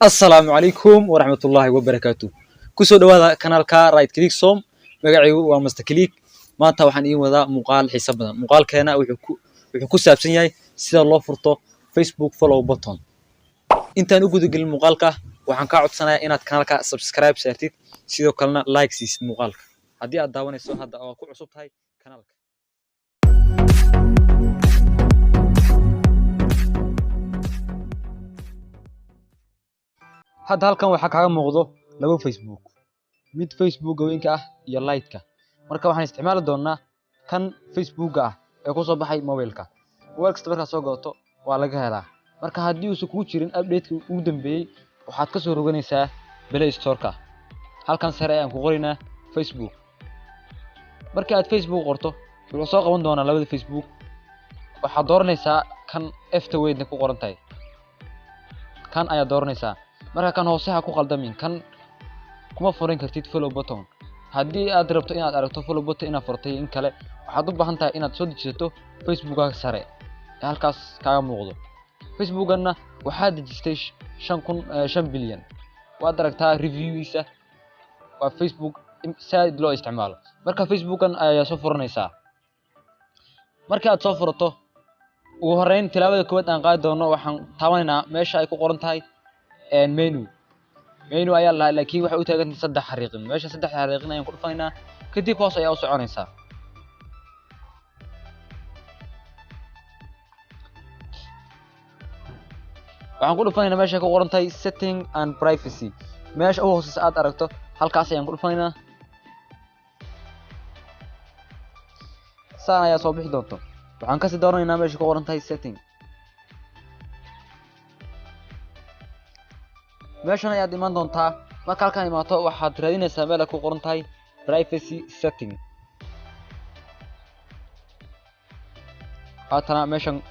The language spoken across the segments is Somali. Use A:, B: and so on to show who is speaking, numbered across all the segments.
A: السلام عليكم ورحمة الله وبركاته. كسو دوادا kanaalka Right Click Som magacaygu waa Mr Click. Maanta waxaan ii wadaa muuqaal xiiso badan. Muuqaalkeena wuxuu ku saabsan yahay sida loo furto Facebook follow button. Intaan u guda galin muuqaalka waxaan ka codsanayaa inaad kanaalka subscribe saartid sidoo kalena like siisid muuqaalka. Haddii aad daawanayso hadda oo ku cusub tahay kanaalka. hadda halkan waxaa kaaga muuqdo labo Facebook mid Facebook haweenka ah iyo light-ka marka waxaan isticmaali doonaa kan Facebook ah ee ku soo baxay mobilka wal kasta marka soo go'to waa laga helaa marka haddii uu ku jirin update-ka ugu dambeeyay waxaad ka soo roganaysaa Play Store-ka halkan sare ayaan ku qorinaa Facebook marka aad Facebook qorto wuxuu soo qaban doonaa labada Facebook waxaad dooranaysaa kan F-ta weydna ku qoran tahay kan ayaa dooranaysaa marka kan hoose ha ku qaldamin kan kuma furan kartid follow button haddii aad rabto inaad aragto follow button inaad furtay in kale waxaad u baahan tahay inaad soo dejisato Facebook-ga sare ee halkaas kaaga muuqdo Facebook-gana waxaa dejistay 5 bilyan waad aragtaa review-giisa waa Facebook side loo isticmaalo marka Facebook-gan ayaa soo furanaysaa marka aad soo furato ugu horeyn tilaabada koowaad aan qaadi doono waxaan taabanaynaa meesha ay ku qoran tahay menu ayaa la laakiin waxa uu taagan saddex xariiqin meesha saddex xariiqin ayaan ku dhufaynaa kadib hoos ayaa u soconaysaa waxaan ku dhufaynaa meesha ku qoran tahay setting and privacy meesha ugu hooseysa aad aragto halkaas ayaan ku dhufaynaa saan ayaa soo bixi doonto waxaan ka sii doonaynaa meesha ku qoran tahay setting meeshan ayaad iman doontaa marka halkan imaato waxaad raadinaysaa meel ay ku qoran tahay privacy setting haatana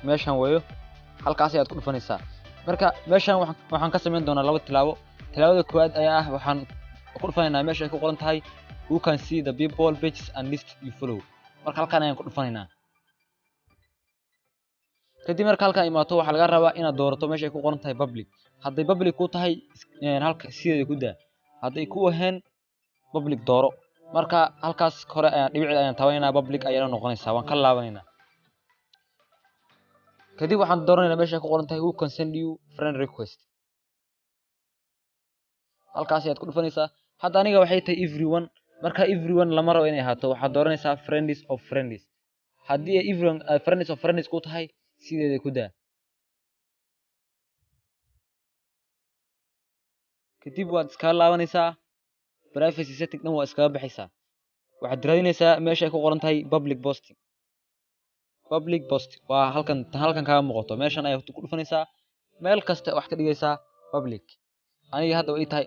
A: meeshan weeyo halkaas ayaad ku dhufanaysaa marka meeshan waxaan ka sameyn doonaa laba tilaabo tilaabada koowaad ayaa ah waxaan ku dhufanaynaa meesha ay ku qoran tahay who can see the people pages and list you follow marka halkan ayaan ku dhufanaynaa kadib marka halkan imaato waxaa laga rabaa inaad doorato meesha ay ku qoran tahay public hadday public ku tahay halka sideeda ku daa hadday ku ahayn public dooro marka halkaas hore ayaan dhibicda ayaan taabanaynaa public ayaan noqonaysaa waan ka laabanaynaa kadib waxaan dooranaynaa meesha ay ku qoran tahay who can send you friend request halkaas ayaad ku dhufanaysaa hadda aniga waxay tahay everyone marka everyone lama rabo inay ahaato waxaad dooranaysaa friends of friends haddii everyone friends of friends ku tahay sideeda ku daa kadib waad iskaga laabanaysaa privacy setting dhan waa iskaga baxaysaa waxaad raadinaysaa meesha ay ku qoran tahay public post waa halkan kaaga muuqato meeshan ayaad ku dhufanaysaa meel kasta wax ka dhigaysaa public aniga hadda way tahay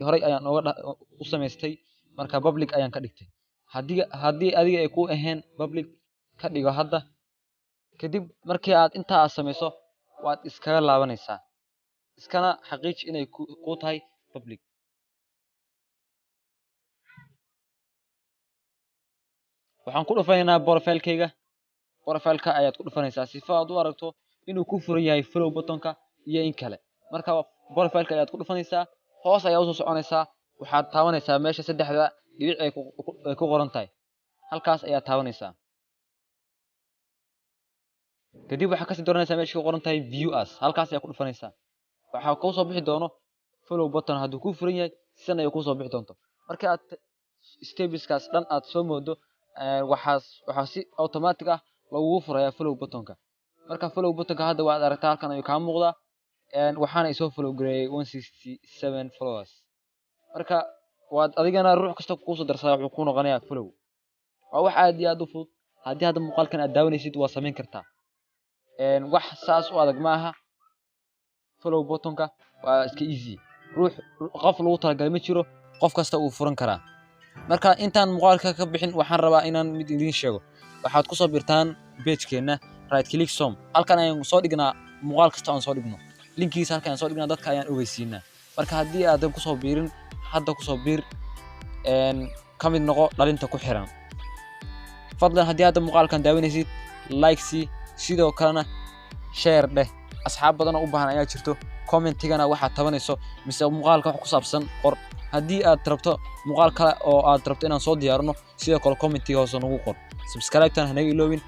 A: horay ayaan u samaystay marka public ayaan ka dhigtay haddii adiga ay ku ahayn public ka dhigo hadda kadib markii aad intaa samayso waad iskaga laabanaysaa iskana xaqiij inay ku tahay public waxaan ku dhufanaynaa profile-ka ayaad ku dhufanaysaa si aad u aragto inuu ku furan yahay follow button-ka iyo in kale marka profile-ka ayaad ku dhufanaysaa hoos ayaa u soo soconaysaa waxaad taabanaysaa meesha saddexda dhibic ay ku qoran tahay halkaas ayaad taabanaysaa kadib waxaad kasii dooranaysaa meesha ku qoran tahay view as halkaas ayaa ku dhufanaysaa waxaa kuu soo bixi doono follow button hadduu ku furan yahay sidan ayay kuu soo bixi doonto marka aad stepskaas dhan aad soo moodo waxaa si automatic ah lagugu furayaa follow button-ka marka follow button-ka hadda waad aragtaa halkan ayuu kaa muuqdaa waxaana isoo follow gareeyay 167 followers marka waad adigana ruux kasta kuu soo darsadaa wuxuu ku noqonayaa follow waa wax aad iyo aad u fudud haddii hadda muuqaalkan aad daawanaysid waa samayn kartaa wax saas u adag maaha follow button-ka waa iska easy qof lagu talagalay ma jiro qof kasta uu furan karaa marka intaan muuqaalka ka bixin waxaan rabaa inaan mid idin sheego waxaad ku soo birtaan page-keena Right Click Som halkan ayaan soo dhignaa muuqaal kasta aan soo dhigno linkiisa halkan ayaan soo dhignaa dadka ayaan ogeysiinaa marka haddii aadan ku soo biirin hadda ku soo biir ka mid noqo dhalinta ku xiran fadlan haddii aad muuqaalkan daawanaysid like sidoo kalena share dheh asxaab badan oo u baahan ayaa jirto commentigana waxa tabanayso mise muuqaalka wax ku saabsan qor haddii aad rabto muuqaal kale oo aad rabto inaan soo diyaarino sidoo kale commentiga hoos nagu qor subscribe tan hanaga iloobin